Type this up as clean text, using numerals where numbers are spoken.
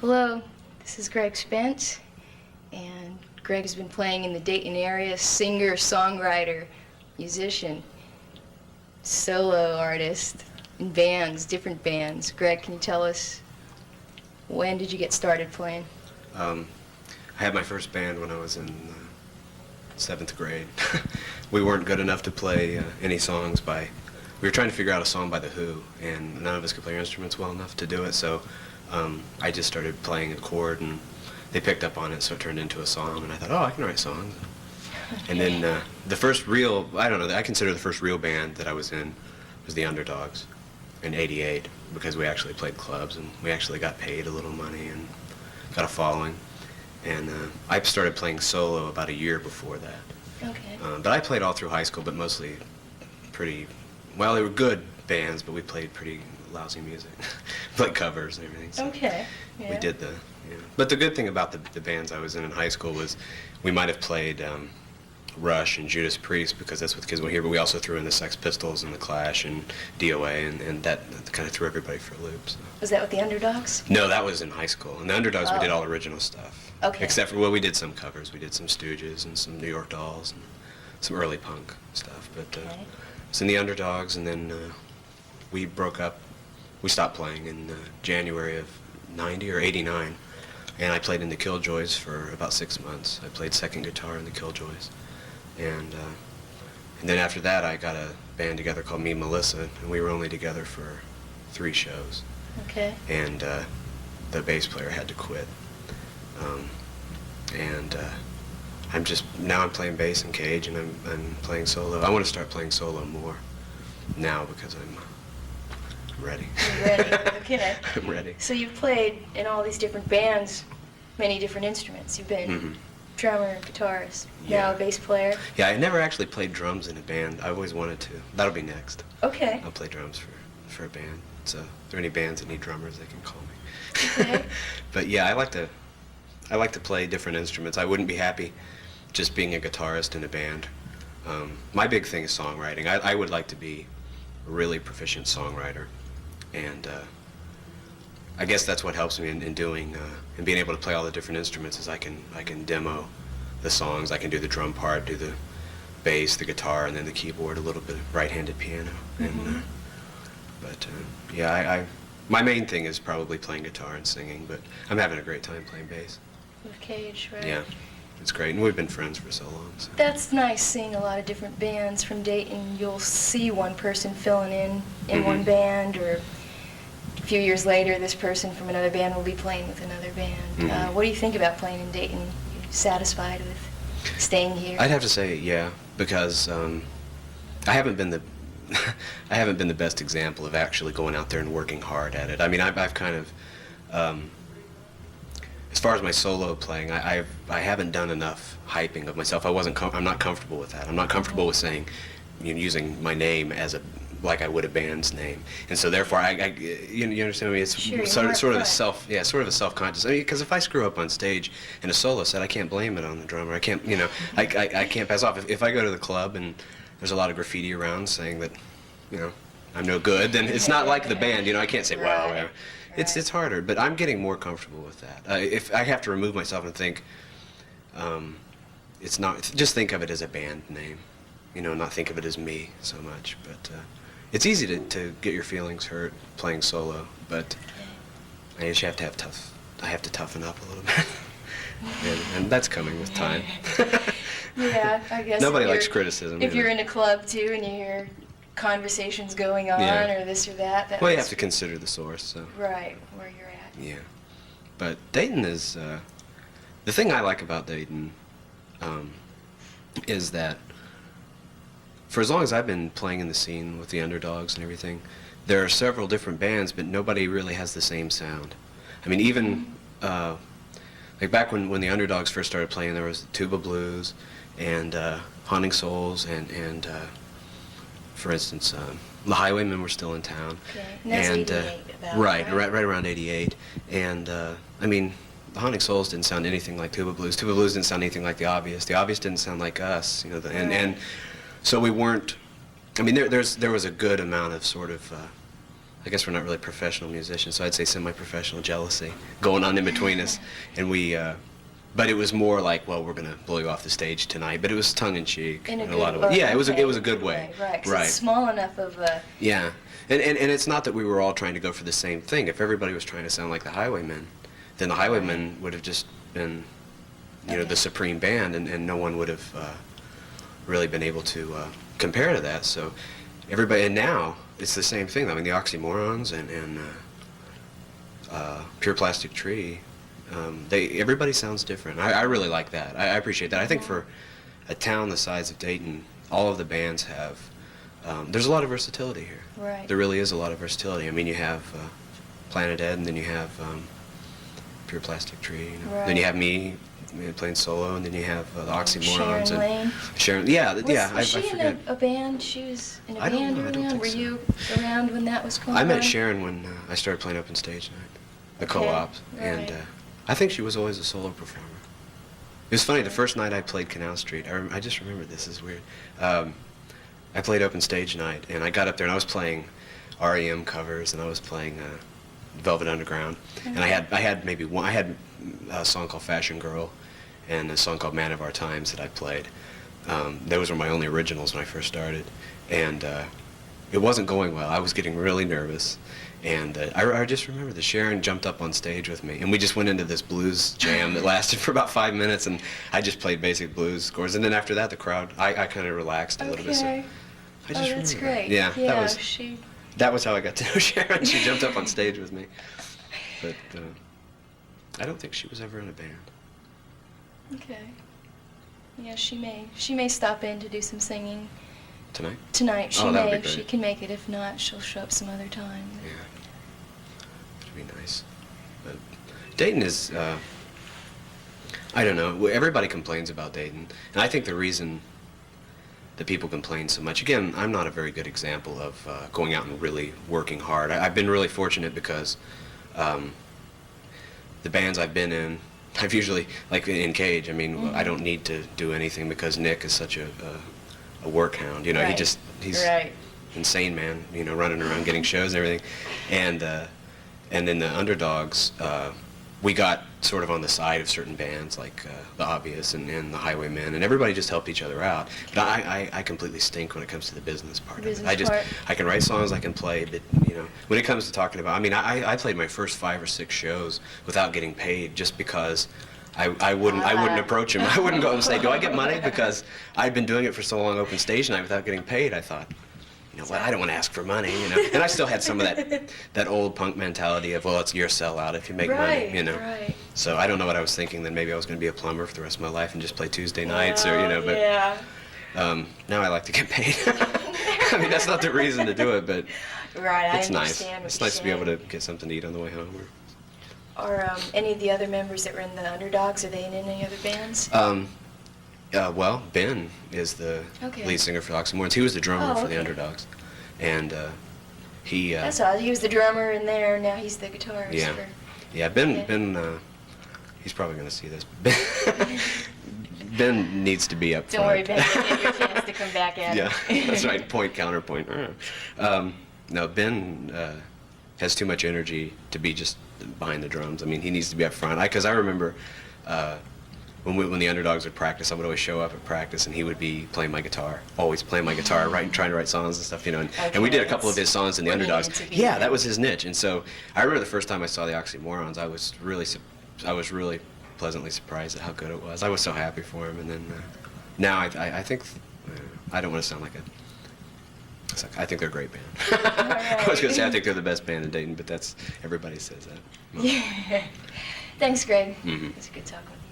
Hello, this is Gregg Spence, and Gregg has been playing in the Dayton area, singer, songwriter, musician, solo artist, in bands, different bands. Gregg, can you tell us, when did you get started playing? I had my first band when I was in 7th grade. We weren't good enough to play any songs by, we were trying to figure out a song by The Who, and none of us could play our instruments well enough to do it, so I just started playing a chord, and they picked up on it, so it turned into a song, and I thought, oh, I can write songs. Okay. And then the first real, I don't know, I consider the first real band that I was in was the Underdogs in '88, because we actually played clubs, and we actually got paid a little money and got a following. And I started playing solo about a year before that. Okay. But I played all through high school, but mostly pretty, well, they were good bands, but we played pretty lousy music. Played covers and everything. So okay. Yeah. We did But the good thing about the bands I was in high school was we might have played Rush and Judas Priest, because that's what the kids would hear, but we also threw in the Sex Pistols and the Clash and DOA, and that kind of threw everybody for a loop. So. Was that with the Underdogs? No, that was in high school. In the Underdogs, we did all original stuff. Okay. Except for, well, we did some covers. We did some Stooges and some New York Dolls and some early punk stuff. But okay. It's in the Underdogs, and then we broke up. We stopped playing in January of '90 or '89, and I played in the Killjoys for about 6 months. I played second guitar in the Killjoys. And then after that, I got a band together called Me and Melissa, and we were only together for 3 shows. Okay. And the bass player had to quit. Now I'm playing bass in Cage, and I'm playing solo. I want to start playing solo more now because I'm ready. You're ready. Okay. I'm ready. So you've played in all these different bands, many different instruments. You've been drummer, guitarist, now a bass player. Yeah, I never actually played drums in a band. I always wanted to. That'll be next. Okay. I'll play drums for a band. So if there are any bands that need drummers, they can call me. Okay. But yeah, I like to play different instruments. I wouldn't be happy just being a guitarist in a band. My big thing is songwriting. I would like to be a really proficient songwriter, and I guess that's what helps me in doing and being able to play all the different instruments. Is I can demo the songs. I can do the drum part, do the bass, the guitar, and then the keyboard, a little bit of right-handed piano. And yeah, my main thing is probably playing guitar and singing, but I'm having a great time playing bass. With Cage, right? Yeah, it's great, and we've been friends for so long. So. That's nice, seeing a lot of different bands from Dayton. You'll see one person filling in one band, or a few years later, this person from another band will be playing with another band. What do you think about playing in Dayton? You satisfied with staying here? I'd have to say, yeah, because I haven't been the I haven't been the best example of actually going out there and working hard at it. I mean, I've kind of, as far as my solo playing, I haven't done enough hyping of myself. I'm not comfortable with that. I'm not comfortable with saying, using my name as like I would a band's name, and so therefore, you understand me? It's sure, sort of a self-conscious. I mean, because if I screw up on stage in a solo set, I can't blame it on the drummer. I can't, I can't pass off. If I go to the club and there's a lot of graffiti around saying that, I'm no good, then it's not like the band. I can't say, well, whatever. It's harder, but I'm getting more comfortable with that. If I have to remove myself and think, it's not, just think of it as a band name, not think of it as me so much. But it's easy to get your feelings hurt playing solo, but I just have to toughen up a little bit, and that's coming with time. Yeah, I guess. Nobody likes criticism. If you're in a club too and you hear conversations going on or this or that. Well, you have to consider the source. So. Right, where you're at. Yeah, but Dayton is the thing I like about Dayton is that for as long as I've been playing in the scene with the Underdogs and everything, there are several different bands, but nobody really has the same sound. I mean, even like back when the Underdogs first started playing, there was Tuba Blues and Haunting Souls and for instance, the Highwaymen were still in town. Okay. And that's 88 about, right around 88. And I mean, the Haunting Souls didn't sound anything like Tuba Blues. Tuba Blues didn't sound anything like The Obvious. The Obvious didn't sound like us, and so we weren't. I mean, there was a good amount of sort of I guess we're not really professional musicians, so I'd say semi-professional jealousy going on in between us. And we, but it was more like, well, we're going to blow you off the stage tonight. But it was tongue-in-cheek In a in a good lot of way. ways. Yeah, it was Okay. it was a good way. Right, 'cause it's small enough of a... Yeah. And it's not that we were all trying to go for the same thing. If everybody was trying to sound like the Highwaymen, then the Highwaymen would have just been, you know, the supreme band, and no one would have really been able to compare to that. So everybody, and now it's the same thing. I mean, the Oxymorons and Pure Plastic Tree, everybody sounds different. I really like that. I appreciate that. I think for a town the size of Dayton, all of the bands have, there's a lot of versatility here. Right. There really is a lot of versatility. I mean, you have Planet Ed, and then you have Pure Plastic Tree. You know. Right. Then you have me playing solo, and then you have the Oxymorons. Sharon Lane. Sharon, yeah, Was I she forget. in a band? She was in a I don't band know, I early don't on? think Were so. you around when that was going on? I met Sharon when I started playing open stage night, the Okay, co-op, and right. I think she was always a solo performer. It was funny, the first night I played Canal Street, I just remembered this, is weird. I played open stage night, and I got up there and I was playing REM covers, and I was playing Velvet Underground, and I had maybe one, I had a song called Fashion Girl, and a song called Man of Our Times that I played. Those were my only originals when I first started, and it wasn't going well. I was getting really nervous, and I just remember that Sharon jumped up on stage with me, and we just went into this blues jam that lasted for about 5 minutes, and I just played basic blues chords, and then after that, the crowd, I kind of relaxed a little bit. So Okay. I just Oh, that's remember that. great. Yeah, Yeah, that was how I got to know Sharon. She jumped up on stage with me, but I don't think she was ever in a band. Okay. Yeah, she may stop in to do some singing Tonight? tonight. She Oh, that would may, be if she great. can make it. If not, she'll show up some other time. Yeah. That'd be nice. But Dayton is, I don't know, everybody complains about Dayton. And I think the reason that people complain so much, again, I'm not a very good example of going out and really working hard. I've been really fortunate because the bands I've been in, I've usually, like in Cage, I mean, I don't need to do anything because Nick is such a work hound. You know, Right. he's Right. insane, man, you know, running around getting shows and everything. And then the Underdogs, we got sort of on the side of certain bands like The Obvious and The Highwaymen, and everybody just helped each other out. But I completely stink when it comes to the business part of it. I can write songs, I can play, but, you know, when it comes to talking about, I mean, I played my first 5 or 6 shows without getting paid just because I wouldn't approach him. I wouldn't go and say, do I get money? Because I'd been doing it for so long open stage night without getting paid. I thought, you know what, I don't want to ask for money, you know. And I still had some of that old punk mentality of, well, you're a sellout if you make money, you know. Right. So I don't know what I was thinking. Then maybe I was going to be a plumber for the rest of my life and just play Tuesday nights, or, you know. But yeah. now I like to get paid. I mean, that's not the reason to do it, but Right. it's I nice. understand what It's you're nice to be able to saying. get something to eat on the way home. Are any of the other members that were in the Underdogs, are they in any other bands? Well, Ben is the Okay. lead singer for the Oxymorons. He was the drummer Oh, for the okay. Underdogs, and he. That's odd. He was the drummer in there, now he's the guitarist. Yeah. For... Yeah, Ben. Yeah. Ben. He's probably going to see this. Ben needs to be up Don't worry, front. Ben, you get your chance to come back at Yeah, it. that's right. Point, counterpoint. No, Ben has too much energy to be just behind the drums. I mean, he needs to be up front. Because I remember when the Underdogs would practice, I would always show up at practice, and he would be playing my guitar, always playing my guitar, trying to write songs and stuff, you know. And we did a couple of his songs in the where he Underdogs. needed to be. Yeah, that was his niche. And so I remember the first time I saw the Oxymorons, I was really pleasantly surprised at how good it was. I was so happy for him. And then now I think I don't want to sound like I think they're a great band. I was going to say I think they're the best band in Dayton, but everybody says that. Yeah. Thanks, Greg. Mhm. It was good talking with you.